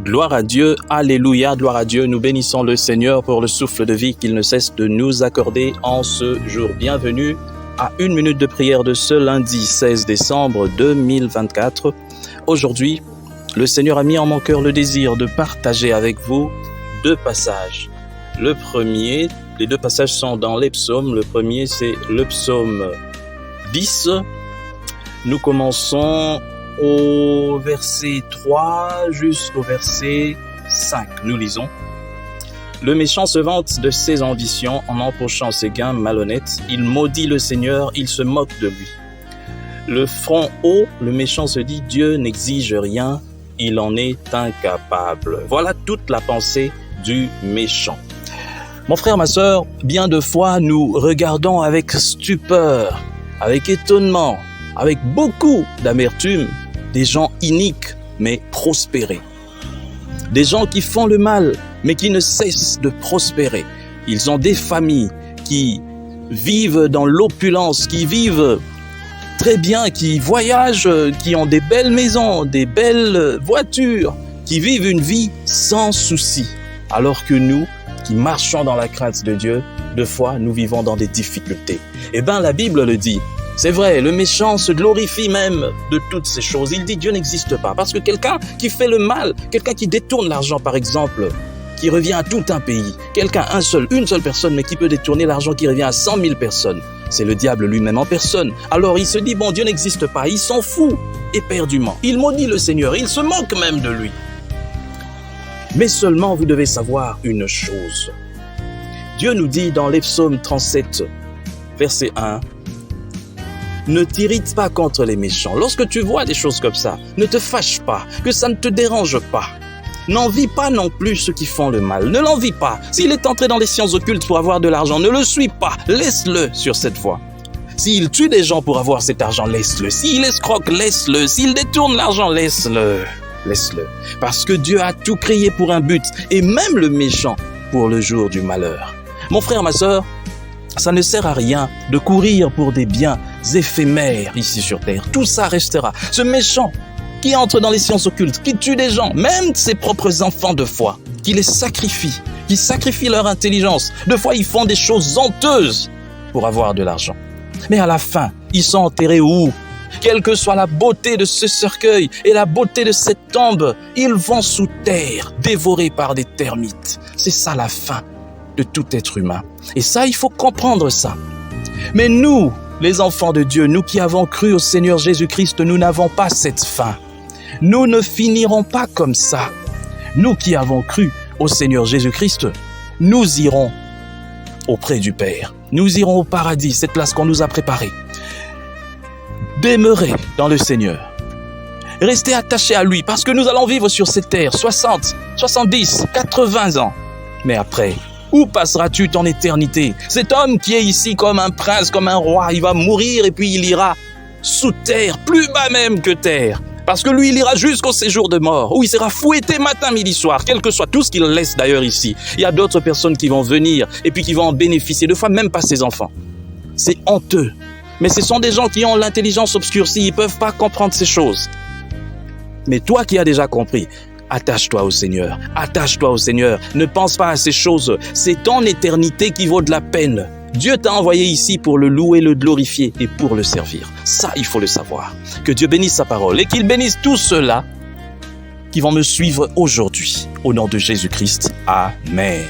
Gloire à Dieu, alléluia, gloire à Dieu. Nous bénissons le Seigneur pour le souffle de vie qu'il ne cesse de nous accorder en ce jour. Bienvenue à une minute de prière de ce lundi 16 décembre 2024. Aujourd'hui, le Seigneur a mis en mon cœur le désir de partager avec vous deux passages. Le premier, les deux passages sont dans les psaumes. Le premier, c'est le psaume 10. Nous commençons au verset 3 jusqu'au verset 5. Nous lisons. Le méchant se vante de ses ambitions en empochant ses gains malhonnêtes. Il maudit le Seigneur, il se moque de lui. Le front haut, le méchant se dit « Dieu n'exige rien, il en est incapable ». Voilà toute la pensée du méchant. Mon frère, ma sœur, bien de fois, nous regardons avec stupeur, avec étonnement, avec beaucoup d'amertume, des gens iniques mais prospérer. Des gens qui font le mal mais qui ne cessent de prospérer. Ils ont des familles qui vivent dans l'opulence, qui vivent très bien, qui voyagent, qui ont des belles maisons, des belles voitures, qui vivent une vie sans souci. Alors que nous, qui marchons dans la crainte de Dieu, de fois, nous vivons dans des difficultés. Eh bien, la Bible le dit. C'est vrai, le méchant se glorifie même de toutes ces choses. Il dit Dieu n'existe pas. Parce que quelqu'un qui fait le mal, quelqu'un qui détourne l'argent par exemple, qui revient à tout un pays, quelqu'un, une seule personne, mais qui peut détourner l'argent qui revient à 100 000 personnes, c'est le diable lui-même en personne. Alors il se dit, bon, Dieu n'existe pas, il s'en fout éperdument. Il maudit le Seigneur, il se moque même de lui. Mais seulement vous devez savoir une chose. Dieu nous dit dans les psaumes 37, verset 1, ne t'irrite pas contre les méchants. Lorsque tu vois des choses comme ça, ne te fâche pas, que ça ne te dérange pas. N'envie pas non plus ceux qui font le mal. Ne l'envie pas. S'il est entré dans les sciences occultes pour avoir de l'argent, ne le suis pas. Laisse-le sur cette voie. S'il tue des gens pour avoir cet argent, laisse-le. S'il escroque, laisse-le. S'il détourne l'argent, laisse-le. Laisse-le. Parce que Dieu a tout créé pour un but, et même le méchant pour le jour du malheur. Mon frère, ma sœur, ça ne sert à rien de courir pour des biens éphémères ici sur terre. Tout ça restera. Ce méchant qui entre dans les sciences occultes, qui tue des gens, même ses propres enfants de foi, qui les sacrifie, qui sacrifient leur intelligence. De fois, ils font des choses honteuses pour avoir de l'argent. Mais à la fin, ils sont enterrés où? Quelle que soit la beauté de ce cercueil et la beauté de cette tombe, ils vont sous terre, dévorés par des termites. C'est ça la fin de tout être humain. Et ça, il faut comprendre ça. Mais nous, les enfants de Dieu, nous qui avons cru au Seigneur Jésus-Christ, nous n'avons pas cette fin. Nous ne finirons pas comme ça. Nous qui avons cru au Seigneur Jésus-Christ, nous irons auprès du Père. Nous irons au paradis, cette place qu'on nous a préparée. Demeurer dans le Seigneur. Rester attachés à lui, parce que nous allons vivre sur cette terre 60, 70, 80 ans. Mais après, où passeras-tu ton éternité? Cet homme qui est ici comme un prince, comme un roi, il va mourir et puis il ira sous terre, plus bas même que terre. Parce que lui, il ira jusqu'au séjour de mort, où il sera fouetté matin, midi, soir, quel que soit tout ce qu'il laisse d'ailleurs ici. Il y a d'autres personnes qui vont venir et puis qui vont en bénéficier, de fois même pas ses enfants. C'est honteux. Mais ce sont des gens qui ont l'intelligence obscurcie, ils ne peuvent pas comprendre ces choses. Mais toi qui as déjà compris, attache-toi au Seigneur, attache-toi au Seigneur, ne pense pas à ces choses, c'est ton éternité qui vaut de la peine. Dieu t'a envoyé ici pour le louer, le glorifier et pour le servir. Ça, il faut le savoir. Que Dieu bénisse sa parole et qu'il bénisse tous ceux-là qui vont me suivre aujourd'hui. Au nom de Jésus-Christ, Amen.